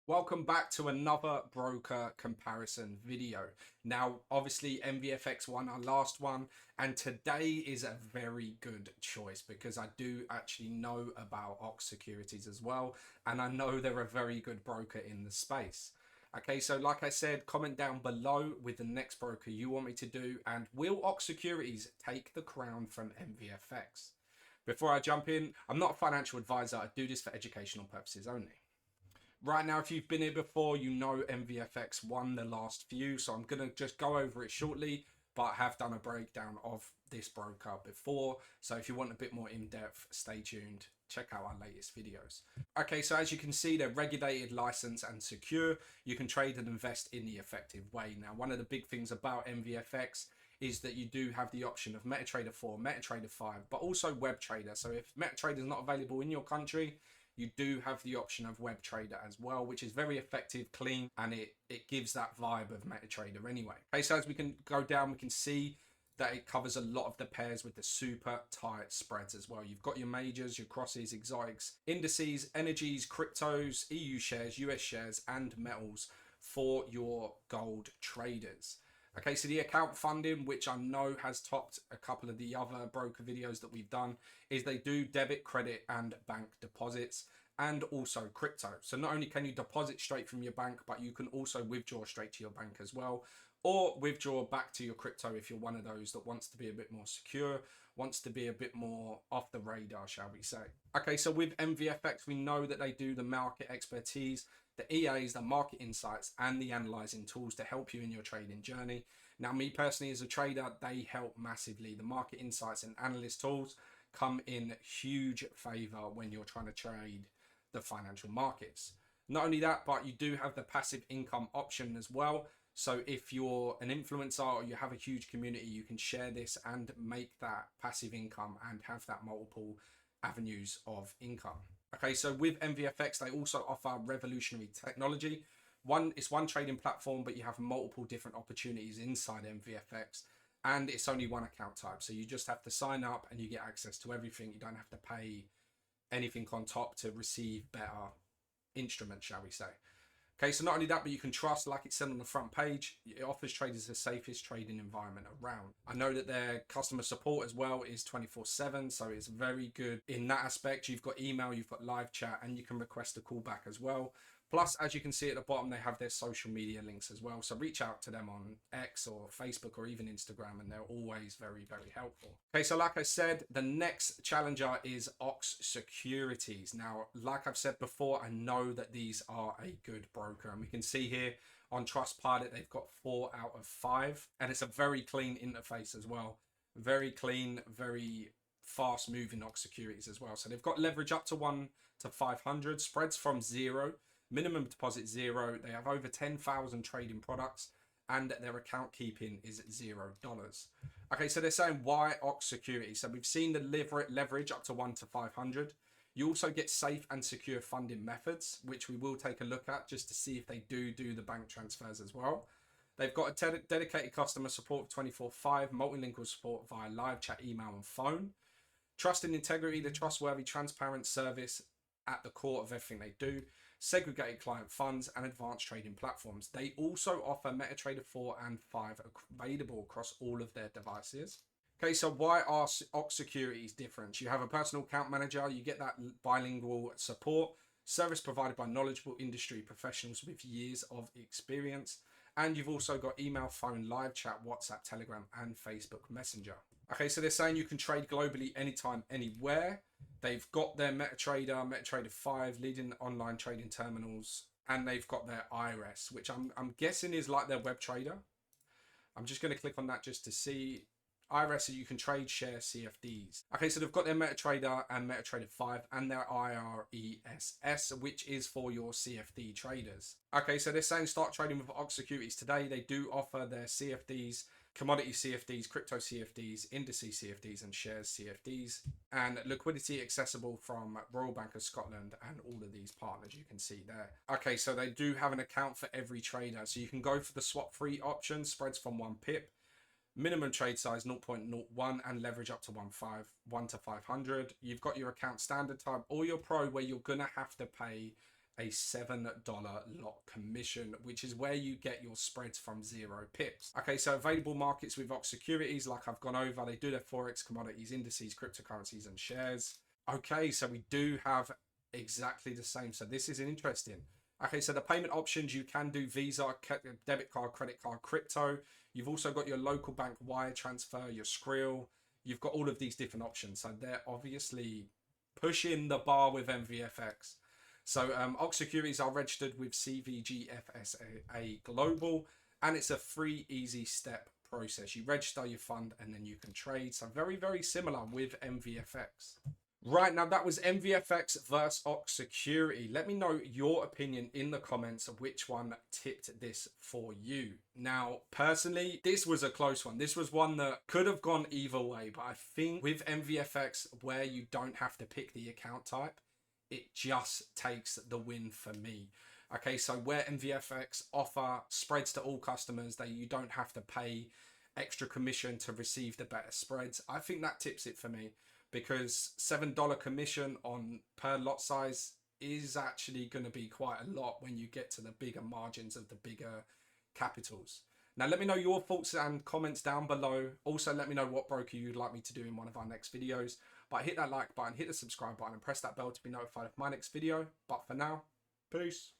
Welcome back to another broker comparison video. Now, obviously, MVFX won our last one, and today is a very good choice because I do actually know about Ox Securities as well, and I know they're a very good broker in the space. Okay, so like I said, comment down below with the next broker you want me to do, and will Ox Securities take the crown from MVFX? Before I jump in, I'm not a financial advisor, I do this for educational purposes only. Right now, if you've been here before, you know MVFX won the last few, so I'm going to just go over it shortly, but I have done a breakdown of this broker before, so if you want a bit more in-depth, stay tuned, check out our latest videos. Okay, so as you can see, they're regulated, licensed, and secure. You can trade and invest in the effective way. Now, one of the big things about MVFX is that you do have the option of MetaTrader 4, MetaTrader 5, but also WebTrader. So if MetaTrader is not available in your country, you do have the option of WebTrader as well, which is very effective, clean, and it gives that vibe of MetaTrader anyway. Okay, so as we can go down, we can see that it covers a lot of the pairs with the super tight spreads as well. You've got your majors, your crosses, exotics, indices, energies, cryptos, EU shares, US shares, and metals for your gold traders. Okay, so the account funding, which I know has topped a couple of the other broker videos that we've done, is they do debit, credit, and bank deposits, and also crypto. So not only can you deposit straight from your bank, but you can also withdraw straight to your bank as well, or withdraw back to your crypto if you're one of those that wants to be a bit more secure, wants to be a bit more off the radar, shall we say. Okay, so with MVFX, we know that they do the market expertise, the EAs, the market insights, and the analyzing tools to help you in your trading journey. Now, me personally as a trader, they help massively. The market insights and analyst tools come in huge favor when you're trying to trade the financial markets. Not only that, but you do have the passive income option as well. So if you're an influencer or you have a huge community, you can share this and make that passive income and have that multiple avenues of income. Okay, so with MVFX, they also offer revolutionary technology. It's one trading platform, but you have multiple different opportunities inside MVFX, and it's only one account type. So you just have to sign up and you get access to everything. You don't have to pay anything on top to receive better instruments, shall we say. Okay, so not only that, but you can trust, like it said on the front page, it offers traders the safest trading environment around. I know that their customer support as well is 24/7, so it's very good in that aspect. You've got email, you've got live chat, and you can request a call back as well. Plus, as you can see at the bottom, they have their social media links as well. So reach out to them on X or Facebook or even Instagram, and they're always very, very helpful. Okay, so like I said, the next challenger is Ox Securities. Now, like I've said before, I know that these are a good broker, and we can see here on Trustpilot, they've got 4 out of 5, and it's a very clean interface as well. Very clean, very fast moving Ox Securities as well. So they've got leverage up to 1 to 500, spreads from 0. Minimum deposit 0. They have over 10,000 trading products, and their account keeping is $0. Okay, so they're saying why Ox Security. So we've seen the leverage up to 1 to 500. You also get safe and secure funding methods, which we will take a look at just to see if they do the bank transfers as well. They've got a dedicated customer support 24/5, multilingual support via live chat, email, and phone. Trust and integrity, the trustworthy, transparent service at the core of everything they do. Segregated client funds and advanced trading platforms. They also offer MetaTrader 4 and 5 available across all of their devices. Okay, so why are Ox Securities different? You have a personal account manager, you get that bilingual support, service provided by knowledgeable industry professionals with years of experience, and you've also got email, phone, live chat, WhatsApp, Telegram, and Facebook Messenger. Okay, so they're saying you can trade globally anytime, anywhere. They've got their MetaTrader, MetaTrader 5, leading online trading terminals, and they've got their IRS, which I'm guessing is like their web trader. I'm just going to click on that just to see. IRS, you can trade, share CFDs. Okay, so they've got their MetaTrader and MetaTrader 5 and their IRESS, which is for your CFD traders. Okay, so they're saying start trading with Ox Securities today. They do offer their CFDs, commodity CFDs, crypto CFDs, indices CFDs, and shares CFDs, and liquidity accessible from Royal Bank of Scotland and all of these partners you can see there. Okay, so they do have an account for every trader. So you can go for the swap-free option, spreads from 1 pip. Minimum trade size 0.01 and leverage up to 1 to 500. You've got your account standard type or your pro where you're going to have to pay a $7 lot commission, which is where you get your spreads from 0 pips. Okay, so available markets with Ox Securities, like I've gone over, they do their Forex, commodities, indices, cryptocurrencies, and shares. Okay, so we do have exactly the same. So this is interesting. Okay, so the payment options, you can do Visa, debit card, credit card, crypto. You've also got your local bank wire transfer, your Skrill. You've got all of these different options. So they're obviously pushing the bar with MVFX. So Ox Securities are registered with CVGFSA Global, and it's a free, easy step process. You register your fund and then you can trade. So very, very similar with MVFX. Right, now that was MVFX versus Ox Security. Let me know your opinion in the comments of which one tipped this for you. Now, personally, this was a close one. This was one that could have gone either way, but I think with MVFX, where you don't have to pick the account type, it just takes the win for me. Okay, so where MVFX offer spreads to all customers, that you don't have to pay extra commission to receive the better spreads, I think that tips it for me. Because $7 commission on per lot size is actually going to be quite a lot when you get to the bigger margins of the bigger capitals. Now, let me know your thoughts and comments down below. Also, let me know what broker you'd like me to do in one of our next videos. But hit that like button, hit the subscribe button, and press that bell to be notified of my next video. But for now, peace.